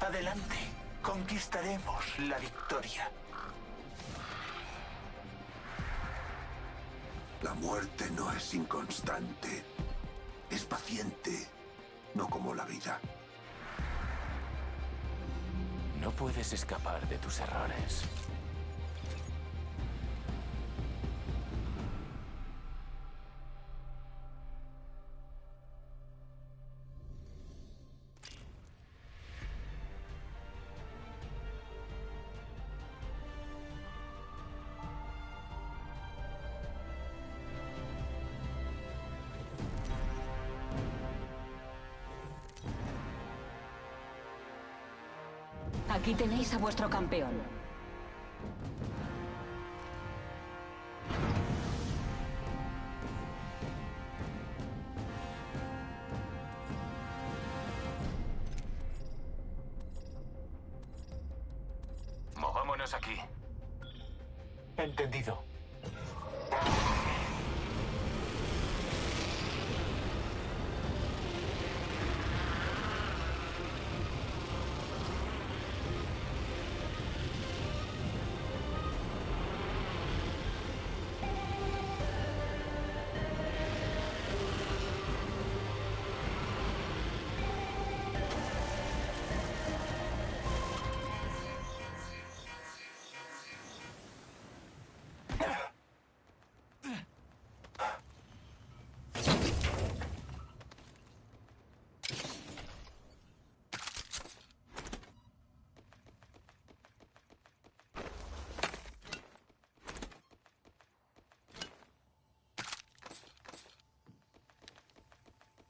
Adelante, conquistaremos la victoria. La muerte no es inconstante. Es paciente, no como la vida. No puedes escapar de tus errores. Aquí tenéis a vuestro campeón. Movámonos aquí. Entendido.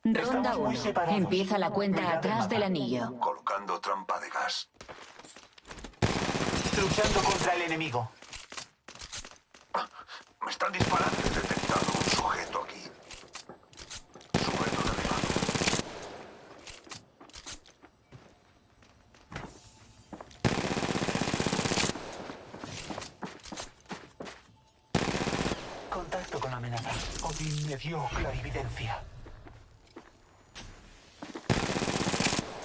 Ronda Estamos muy 1. separados. Empieza la cuenta Mirad el atrás mapa. del anillo. Colocando trampa de gas. Luchando contra el enemigo. Me están disparando. He detectado un sujeto aquí. Sujeto derribado. Contacto con la amenaza. Odín me dio clarividencia.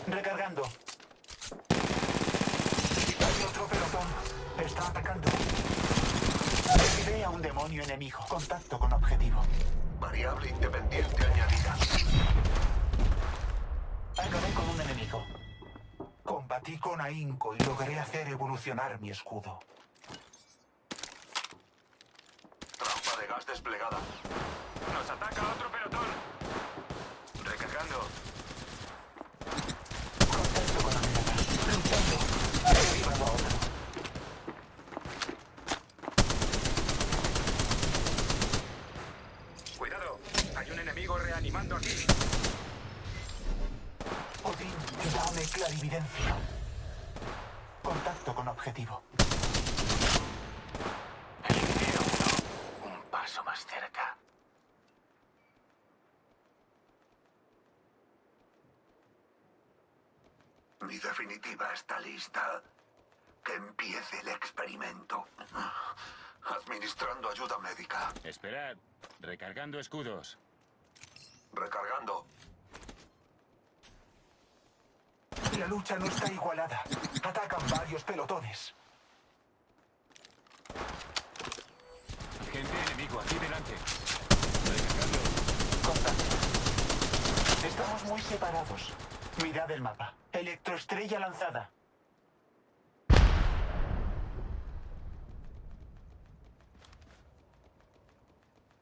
Recargando. Hay otro pelotón. Está atacando. Derribé a un demonio enemigo. Contacto con objetivo. Variable independiente añadida. Acabé con un enemigo. Combatí con ahínco y logré hacer evolucionar mi escudo. Trampa de gas desplegada. ¡Nos ataca otro pelotón! Recargando. Contacto con amenaza. Luchando. Derribado a otro. Cuidado, hay un enemigo reanimando aquí. Odín, dame clarividencia. Contacto con objetivo. Eliminé a uno. Un paso más cerca. Mi definitiva está lista. Que empiece el experimento. Administrando ayuda médica. Esperad, recargando escudos. Recargando. La lucha no está igualada. Atacan varios pelotones. Gente enemigo aquí delante. Recargando. Contacto. Estamos muy separados. Mirad el mapa. Electroestrella lanzada.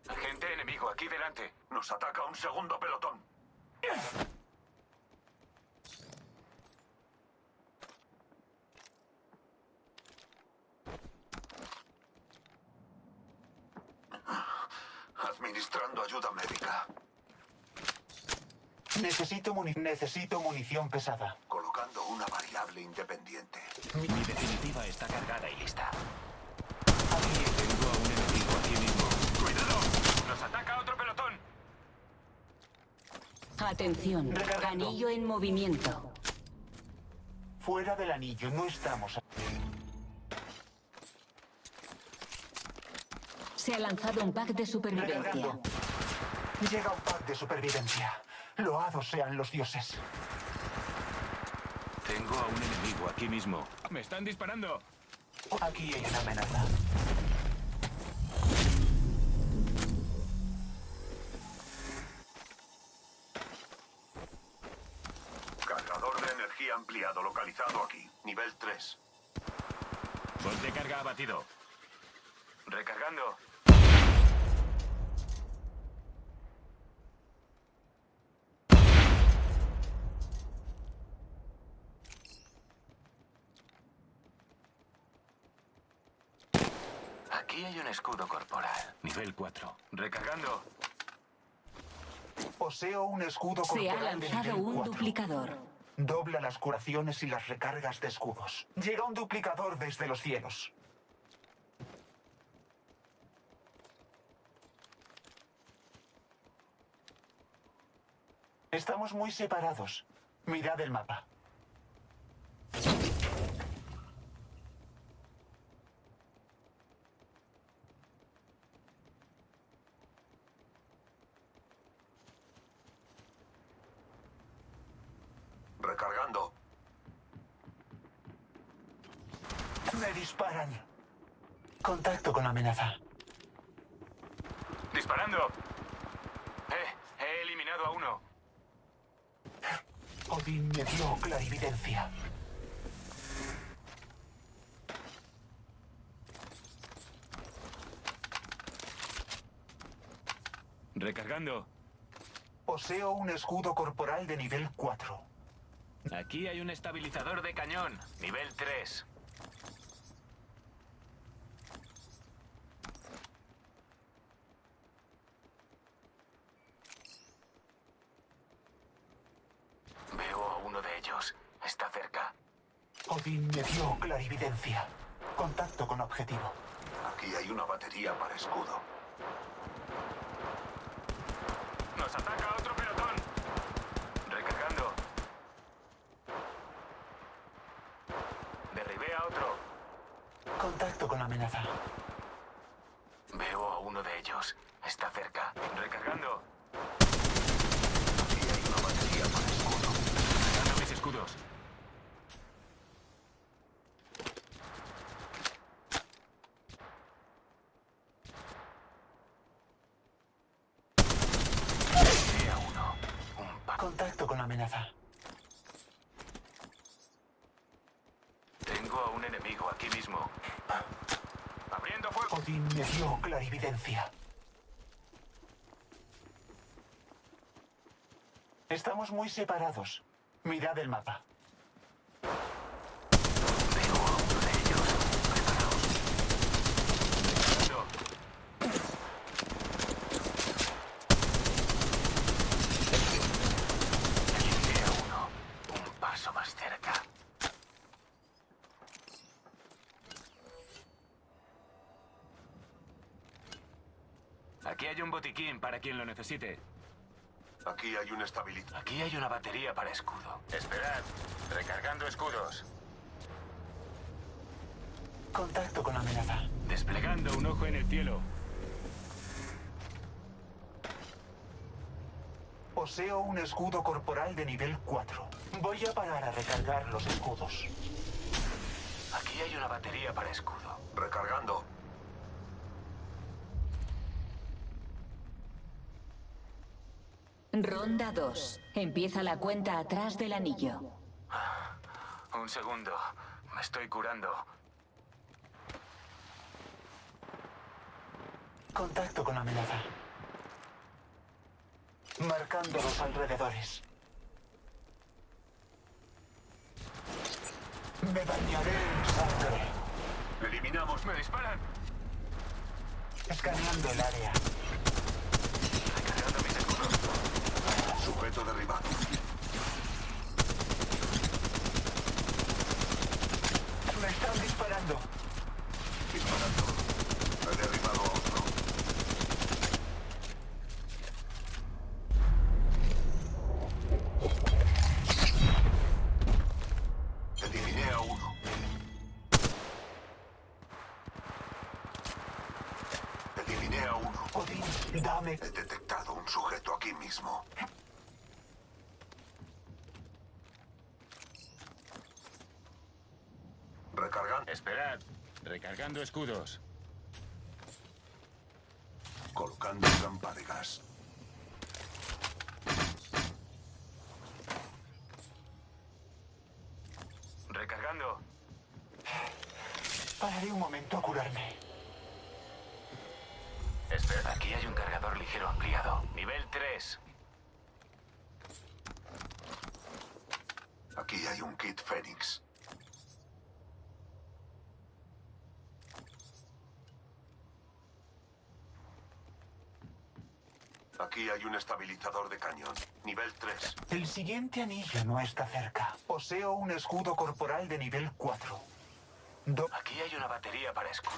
Gente enemigo aquí delante. Nos ataca un segundo pelotón. Administrando ayuda médica. Necesito munición pesada. Colocando una variable independiente. Mi definitiva está cargada y lista. Aquí. Tengo a un enemigo aquí mismo. ¡Cuidado! ¡Nos ataca otro pelotón! Atención. Recargando. Anillo en movimiento. Fuera del anillo, no estamos. Se ha lanzado un pack de supervivencia. Recargando. Llega un pack de supervivencia. Loados sean los dioses. Tengo a un enemigo aquí mismo. ¡Me están disparando! Aquí hay una amenaza. Cargador de energía ampliado localizado aquí. Nivel 3. Bot de carga abatido. Recargando. Aquí hay un escudo corporal. Nivel 4. Recargando. Poseo un escudo Se ha corporal de lanzado nivel un 4. duplicador. Dobla las curaciones y las recargas de escudos. Llega un duplicador desde los cielos. Estamos muy separados. Mirad el mapa. Recargando. Me disparan. Contacto con amenaza. ¡Disparando! He eliminado a uno. Odín me dio clarividencia. Recargando. Poseo un escudo corporal de nivel 4. Aquí hay un estabilizador de cañón. Nivel 3. Veo a uno de ellos. Está cerca. Odín me dio clarividencia. Contacto con objetivo. Aquí hay una batería para escudo. ¡Nos ataca otro pelotón! Recargando. Derribé a otro. Contacto con amenaza. Veo a uno de ellos. Está cerca. Recargando. Aquí hay una batería para escudo. Recargando mis escudos. Derribé a uno. Un pa. Contacto con amenaza. Tengo a un enemigo aquí mismo. Abriendo fuego. Odín me dio clarividencia. Estamos muy separados. Mirad el mapa. Veo a uno de ellos. Preparaos. Recargando. Eliminé a uno. Un paso más cerca. Aquí hay un botiquín para quien lo necesite. Aquí hay un estabilizador. Aquí hay una batería para escudo. Esperad. Recargando escudos. Contacto con amenaza. Desplegando un ojo en el cielo. Poseo un escudo corporal de nivel 4. Voy a parar a recargar los escudos. Aquí hay una batería para escudo. Recargando. Ronda 2. Empieza la cuenta atrás del anillo. Un segundo. Me estoy curando. Contacto con amenaza. Marcando los alrededores. Me bañaré en sangre. Eliminamos. ¡Me disparan! Escaneando el área. Recargando mis escudos. Sujeto derribado. Me están disparando. Disparando. He derribado a otro. Eliminé a uno. Eliminé a uno. Odín, dame. He detectado un sujeto aquí mismo. Recargando. Esperad. Recargando escudos. Colocando trampa de gas. Recargando. Pararé un momento a curarme. Espera, aquí hay un cargador ligero ampliado. Nivel 3. Aquí hay un kit Fénix. Aquí hay un estabilizador de cañón. Nivel 3. El siguiente anillo no está cerca. Poseo un escudo corporal de nivel 4. Aquí hay una batería para escudo.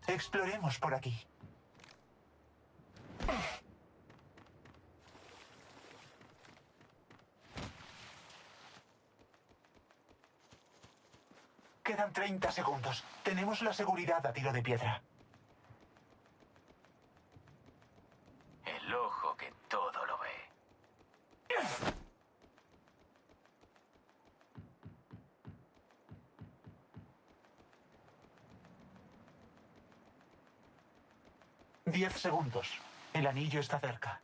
Exploremos por aquí. Quedan 30 segundos. Tenemos la seguridad a tiro de piedra. El ojo que todo lo ve. 10 segundos. El anillo está cerca.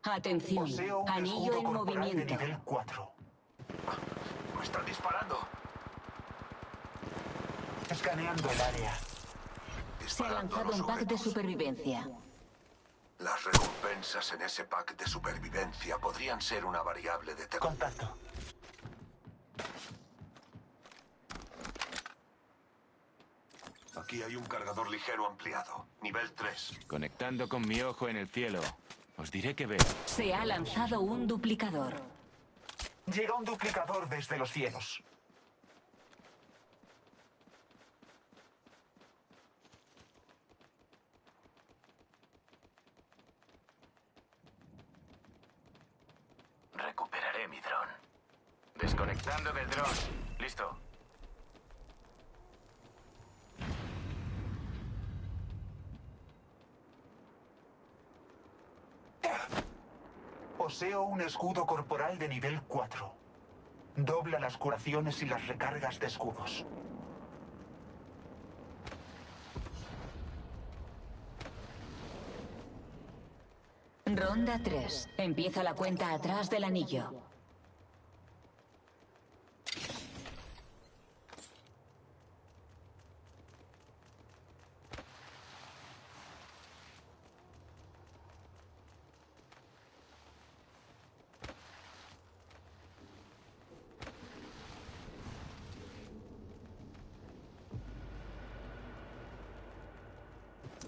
Atención, Poseo un anillo escudo en corporal de movimiento. nivel 4. ¡Me están disparando! Escaneando el área. Se ha Disparando a lanzado los un pack de sujetos. supervivencia. Las recompensas en ese pack de supervivencia podrían ser una variable de Contacto. Aquí hay un cargador ligero ampliado. Nivel 3. Conectando con mi ojo en el cielo. Os diré que veo. Se ha lanzado un duplicador. Llega un duplicador desde los cielos. Recuperaré mi dron. Desconectando del dron. Listo. Poseo un escudo corporal de nivel 4. Dobla las curaciones y las recargas de escudos. Ronda 3. Empieza la cuenta atrás del anillo.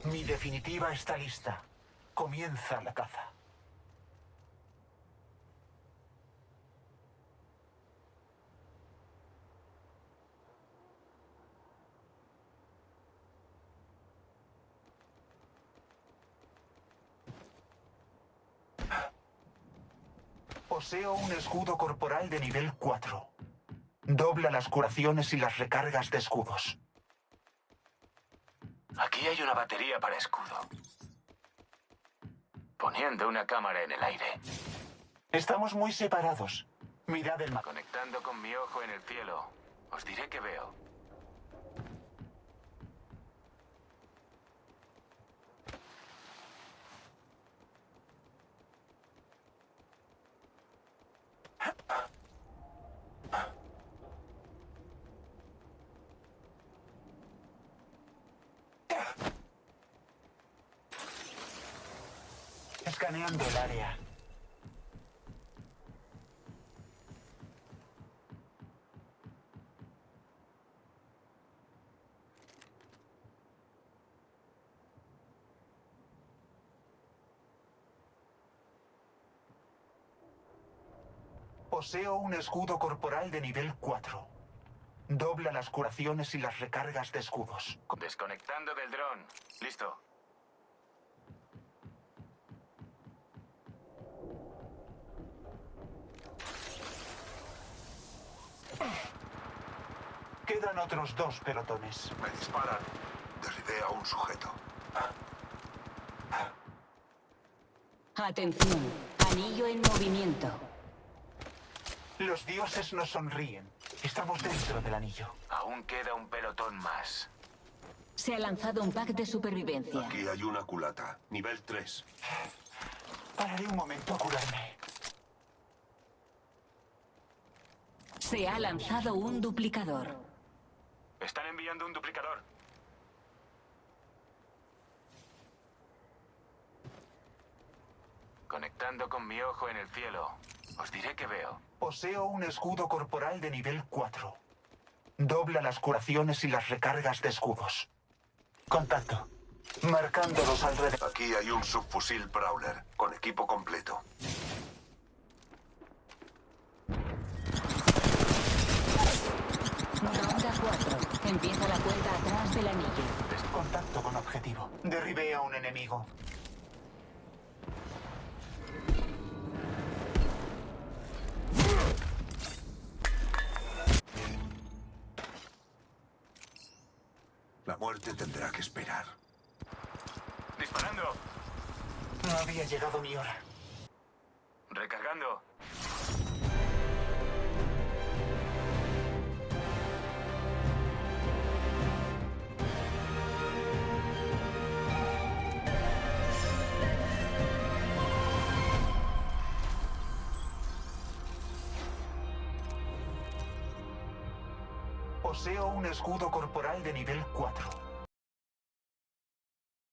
Mi definitiva está lista. Comienza la caza. Poseo un escudo corporal de nivel 4. Dobla las curaciones y las recargas de escudos. Aquí hay una batería para escudo. Poniendo una cámara en el aire. Estamos muy separados. Mirad el mapa. Conectando con mi ojo en el cielo. Os diré que veo. Escaneando el área. Poseo un escudo corporal de nivel 4. Dobla las curaciones y las recargas de escudos. Desconectando del dron. Listo. Queda Quedan otros 2 pelotones. Me disparan. Derribé a un sujeto. Atención, anillo en movimiento. Los dioses nos sonríen. Estamos dentro del anillo. Aún queda un pelotón más. Se ha lanzado un pack de supervivencia. Aquí hay una culata. Nivel 3. Pararé un momento a curarme. Se ha lanzado un duplicador. Están enviando un duplicador. Conectando con mi ojo en el cielo. Os diré que veo. Poseo un escudo corporal de nivel 4. Dobla las curaciones y las recargas de escudos. Contacto. Marcando los alrededores. Aquí hay un subfusil Prowler con equipo completo. Ronda 4. Empieza la cuenta atrás del anillo. Contacto con objetivo. Derribé a un enemigo. La muerte tendrá que esperar. ¡Disparando! No había llegado mi hora. ¡Recargando! Poseo un escudo corporal de nivel 4.